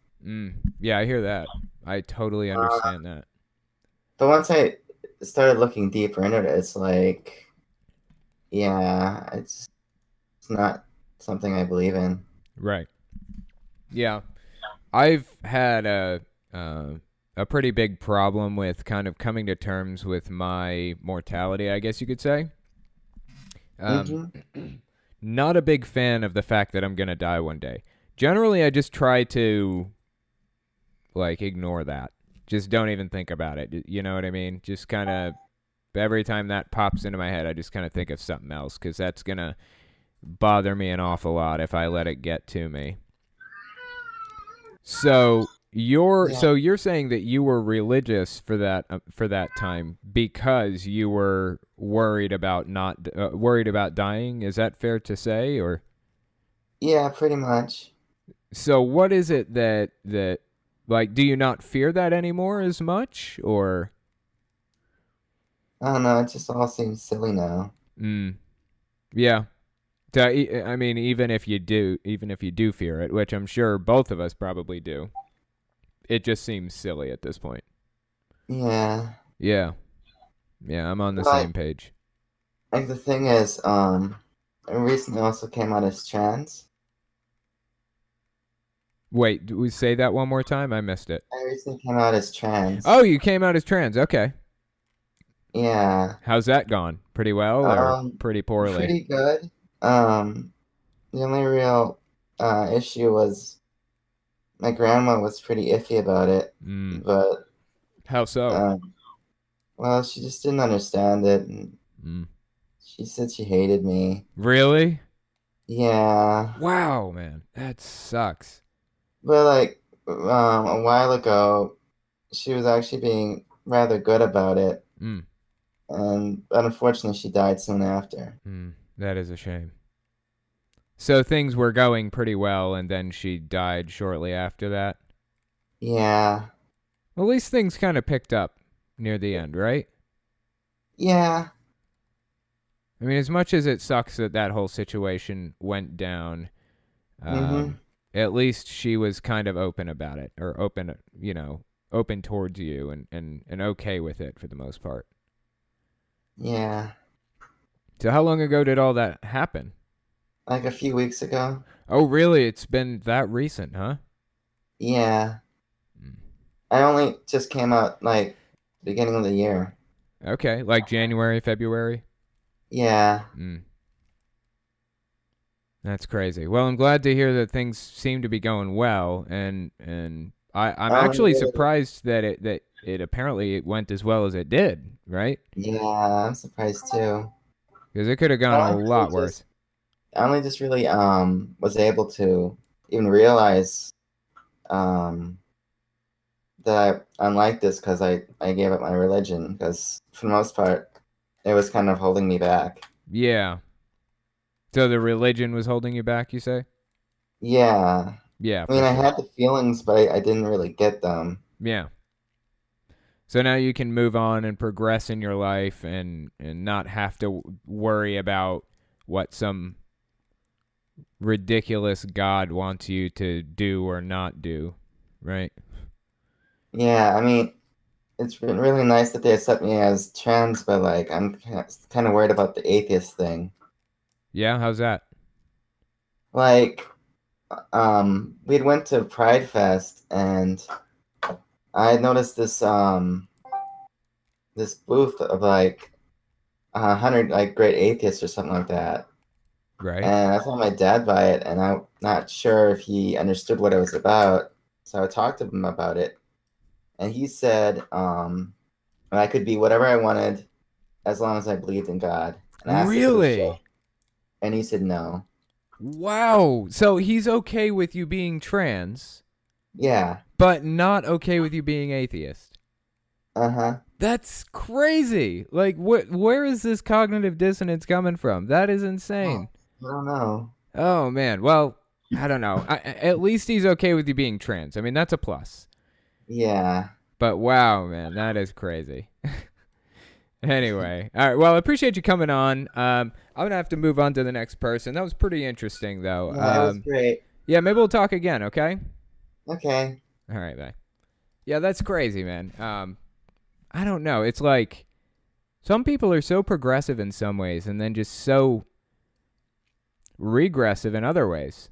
Yeah, I hear that. I totally understand that. But once I started looking deeper into it, it's like, yeah, it's not something I believe in. Right. Yeah. I've had a pretty big problem with kind of coming to terms with my mortality, I guess you could say. Not a big fan of the fact that I'm going to die one day. Generally, I just try to, like, ignore that. Just don't even think about it. You know what I mean? Just kind of, every time that pops into my head, I just kind of think of something else, because that's going to bother me an awful lot if I let it get to me. So you're saying that you were religious for that time because you were worried about worried about dying. Is that fair to say, or? Yeah, pretty much. So what is it that like, do you not fear that anymore as much, or? I don't know. It just all seems silly now. Yeah. I mean, even if you do fear it, which I'm sure both of us probably do, it just seems silly at this point. Yeah. Yeah. Yeah, I'm on the But, same page. like, the thing is, I recently also came out as trans. Wait, do we say that one more time? I missed it. I recently came out as trans. Oh, you came out as trans. Okay. Yeah. How's that gone? Pretty well or pretty poorly? Pretty good. The only real issue was my grandma was pretty iffy about it. But how so? well, she just didn't understand it, and She said she hated me. Really? Yeah. Wow, man, that sucks. But like a while ago, she was actually being rather good about it, Mm, but unfortunately, she died soon after. that is a shame. So things were going pretty well, and then she died shortly after that. Yeah. Well, at least things kind of picked up near the end, right? Yeah. I mean, as much as it sucks that that whole situation went down, Mhm. at least she was kind of open about it, or open, open towards you, and okay with it for the most part. Yeah. So how long ago did all that happen? Like a few weeks ago. Oh, really? It's been that recent, huh? Yeah. Mm. I only just came out like beginning of the year. Okay, like January, February? Yeah. Mm. That's crazy. Well, I'm glad to hear that things seem to be going well, and I'm actually Yeah. surprised that it apparently it went as well as it did, right? Yeah, I'm surprised too. Because it could have I gone a only really lot worse. just I only just really was able to even realize um that I'm like this because I gave up my religion because for the most part it was kind of holding me back. Yeah. So the religion was holding you back, you say? Yeah. Yeah, I mean, for I sure. had the feelings, but I didn't really get them. Yeah. So now you can move on and progress in your life and not have to worry about what some ridiculous God wants you to do or not do, right? Yeah, I mean, it's been really nice that they accept me as trans, but like I'm kind of worried about the atheist thing. Yeah, how's that? Like, we'd went to Pride Fest and I had noticed this booth of like 100 like great atheists or something like that. Right? And I saw my dad buy it, and I'm not sure if he understood what it was about. So I talked to him about it, and he said I could be whatever I wanted as long as I believed in God. And I asked if it was true, Really? and he said no. Wow. So he's okay with you being trans, Yeah. but not okay with you being atheist. Uh-huh. That's crazy. Like, where is this cognitive dissonance coming from? That is Oh, insane. I don't know. Oh, man. Well, I don't know. At least he's okay with you being trans. I mean, that's a plus. Yeah. But wow, man, that is crazy. Anyway, all right. Well, I appreciate you coming on. I'm gonna have to move on to the next person. That was pretty interesting, though. Yeah, it was great. Yeah, maybe we'll talk again. Okay. Okay. All right, bye. Yeah, that's crazy, man. I don't know. It's like some people are so progressive in some ways, and then just so regressive in other ways.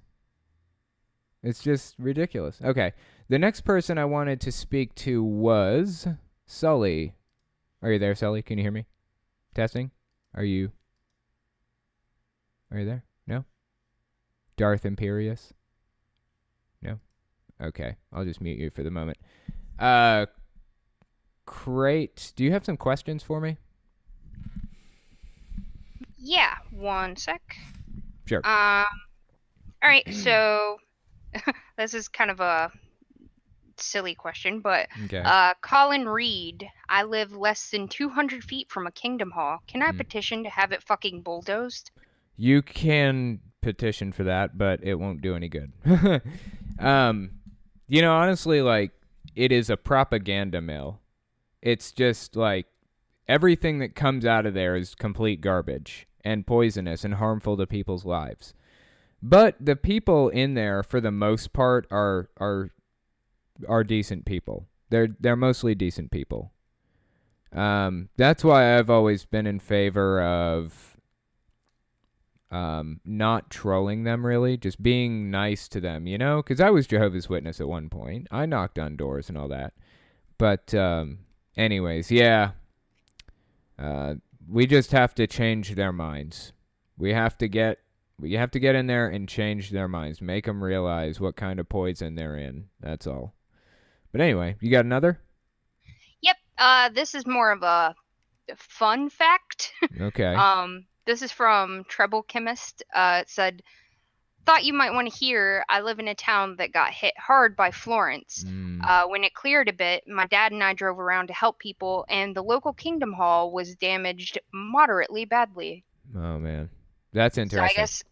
It's just ridiculous. Okay, the next person I wanted to speak to was Sully. Are you there, Sully? Can you hear me? Testing. Are you there? No? Darth Imperius? No? Okay. I'll just mute you for the moment. Crate, do you have some questions for me? Yeah, one sec. Sure. All right, so this is kind of a silly question, but Okay. Colin Reed, I live less than 200 feet from a Kingdom Hall. Can I petition to have it fucking bulldozed? You can petition for that, but it won't do any good. Honestly, like, it is a propaganda mill. It's just like everything that comes out of there is complete garbage and poisonous and harmful to people's lives. But the people in there, for the most part, are decent people. They're mostly decent people. That's why I've always been in favor of not trolling them, really, just being nice to them, because I was Jehovah's Witness at one point. I knocked on doors and all that. But anyways, yeah. We just have to change their minds. We have to get in there and change their minds. Make them realize what kind of poison they're in. That's all. But anyway, you got another? Yep. This is more of a fun fact. Okay. This is from Treble Chemist. It said, thought you might want to hear, I live in a town that got hit hard by Florence. When it cleared a bit, my dad and I drove around to help people, and the local Kingdom Hall was damaged moderately badly. Oh, man. That's So interesting. I guess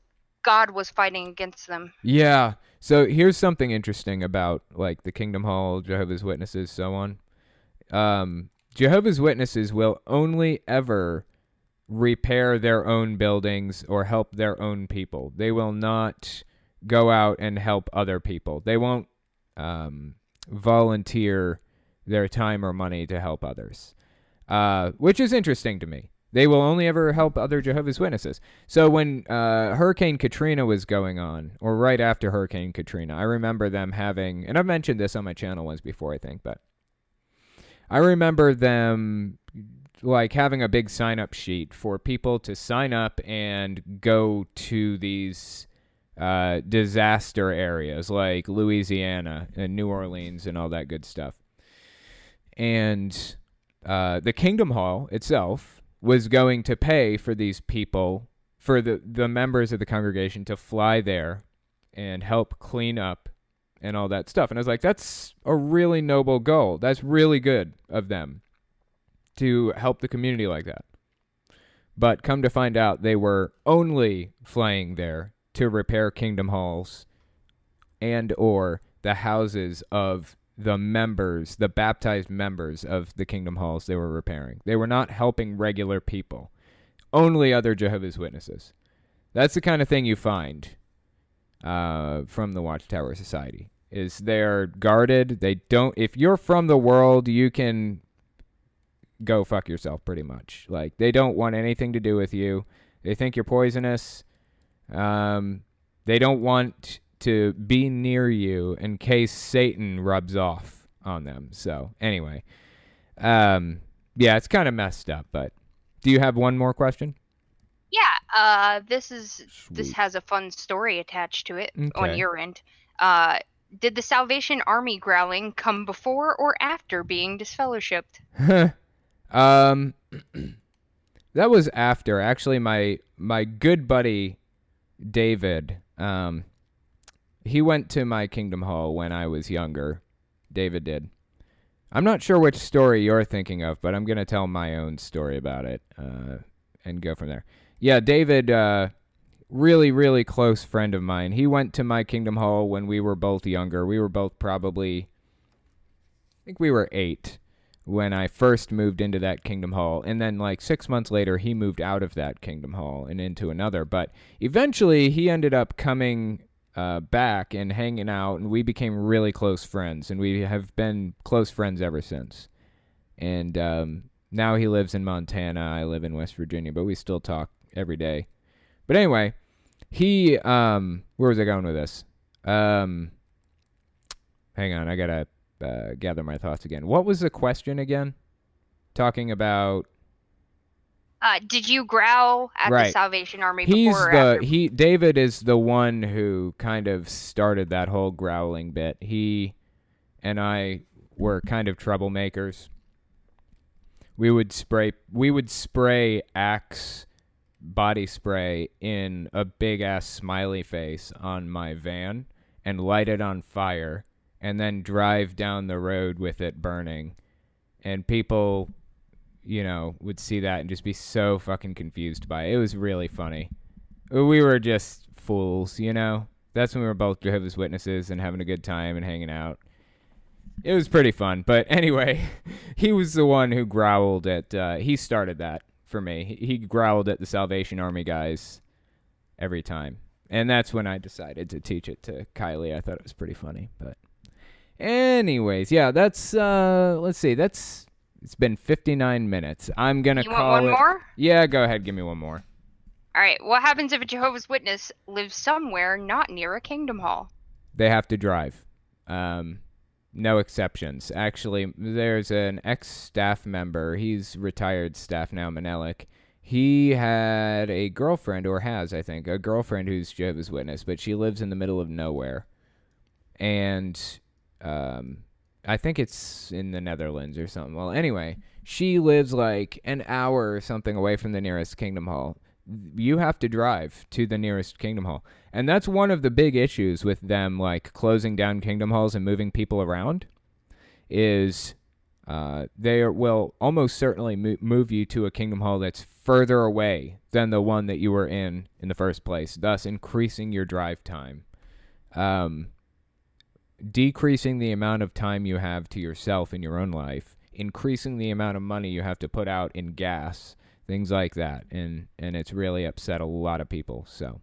God was fighting against them. Yeah. So here's something interesting about like the Kingdom Hall, Jehovah's Witnesses, so on. Jehovah's Witnesses will only ever repair their own buildings or help their own people. They will not go out and help other people. They won't volunteer their time or money to help others, which is interesting to me. They will only ever help other Jehovah's Witnesses. So when Hurricane Katrina was going on, or right after Hurricane Katrina, I remember them having, and I've mentioned this on my channel once before, I think, but I remember them like having a big sign-up sheet for people to sign up and go to these disaster areas like Louisiana and New Orleans and all that good stuff. And the Kingdom Hall itself was going to pay for these people, for the members of the congregation to fly there and help clean up and all that stuff. And I was like, that's a really noble goal. That's really good of them to help the community like that. But come to find out, they were only flying there to repair Kingdom Halls and or the houses of the members, the baptized members of the Kingdom Halls they were repairing. They were not helping regular people, only other Jehovah's Witnesses. That's the kind of thing you find from the Watchtower Society, is they're guarded. They don't, if you're from the world, you can go fuck yourself pretty much. Like, they don't want anything to do with you. They think you're poisonous. They don't want to be near you in case Satan rubs off on them. So anyway, yeah, it's kind of messed up, but do you have one more question? Yeah, this Sweet. has a fun story attached to it on Okay. your end. Did the Salvation Army growling come before or after being disfellowshipped? That was after. Actually, my good buddy David, he went to my Kingdom Hall when I was younger. David did. I'm not sure which story you're thinking of, but I'm going to tell my own story about it and go from there. Yeah, David, really, really close friend of mine. He went to my Kingdom Hall when we were both younger. We were both probably, I think we were 8 when I first moved into that Kingdom Hall. And then like 6 months later, he moved out of that Kingdom Hall and into another. But eventually he ended up coming back and hanging out, and we became really close friends, and we have been close friends ever since. And now he lives in Montana. I live in West Virginia, but we still talk every day. But anyway, he where was I going with this? Hang on, I gotta gather my thoughts again. What was the question again? Talking about Did you growl at Right. the Salvation Army He's before or after? David is the one who kind of started that whole growling bit. He and I were kind of troublemakers. We would spray Axe body spray in a big ass smiley face on my van and light it on fire and then drive down the road with it burning. And people, you know, would see that and just be so fucking confused by it. It was really funny. We were just fools, you know? That's when we were both Jehovah's Witnesses and having a good time and hanging out. It was pretty fun. But anyway, he was the one who growled at, he started that for me. He growled at the Salvation Army guys every time. And that's when I decided to teach it to Kylie. I thought it was pretty funny. But anyways, yeah, that's, let's see, it's been 59 minutes. I'm going to You call want it. one more? Yeah, go ahead. Give me one more. All right. What happens if a Jehovah's Witness lives somewhere not near a Kingdom Hall? They have to drive. No exceptions. Actually, there's an ex-staff member. He's retired staff now, Manelik. He had a girlfriend, or has, I think, a girlfriend who's Jehovah's Witness, but she lives in the middle of nowhere. And I think it's in the Netherlands or something. Well, anyway, she lives like an hour or something away from the nearest Kingdom Hall. you have to drive to the nearest Kingdom Hall. And that's one of the big issues with them, like, closing down Kingdom Halls and moving people around, is they will almost certainly move you to a Kingdom Hall that's further away than the one that you were in the first place, thus increasing your drive time. Decreasing the amount of time you have to yourself in your own life, increasing the amount of money you have to put out in gas, things like that. And it's really upset a lot of people. So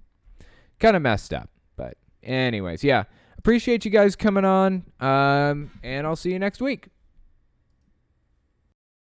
kind of messed up. But anyways, yeah. Appreciate you guys coming on. And I'll see you next week.